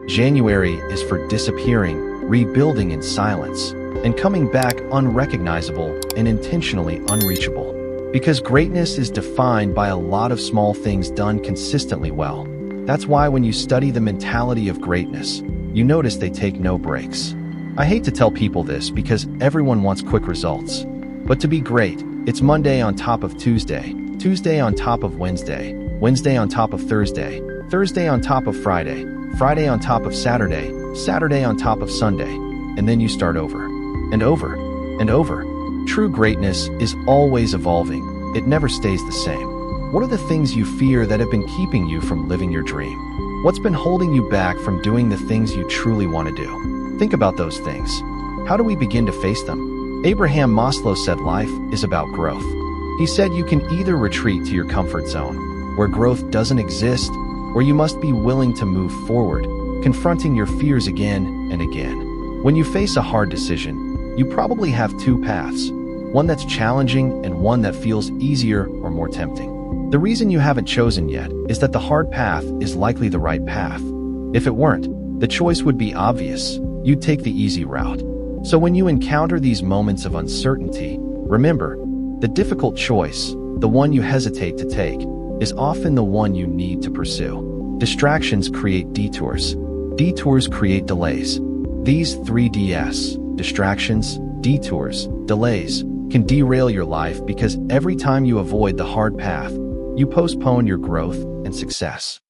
January is for disappearing, rebuilding in silence, and coming back unrecognizable and intentionally unreachable. Because greatness is defined by a lot of small things done consistently well. That's why when you study the mentality of greatness, you notice they take no breaks. I hate to tell people this because everyone wants quick results. But to be great, it's Monday on top of Tuesday, Tuesday on top of Wednesday, Wednesday on top of Thursday, Thursday on top of Friday, Friday on top of Saturday, Saturday on top of Sunday, and then you start over, and over, and over. True greatness is always evolving. It never stays the same. What are the things you fear that have been keeping you from living your dream? What's been holding you back from doing the things you truly want to do? Think about those things. How do we begin to face them? Abraham Maslow said life is about growth. He said you can either retreat to your comfort zone, where growth doesn't exist, or you must be willing to move forward, confronting your fears again and again. When you face a hard decision, you probably have two paths, one that's challenging and one that feels easier or more tempting. The reason you haven't chosen yet is that the hard path is likely the right path. If it weren't, the choice would be obvious. You'd take the easy route. So when you encounter these moments of uncertainty, remember, the difficult choice, the one you hesitate to take, is often the one you need to pursue. Distractions create detours. Detours create delays. These 3Ds, distractions, detours, delays, can derail your life because every time you avoid the hard path, you postpone your growth and success.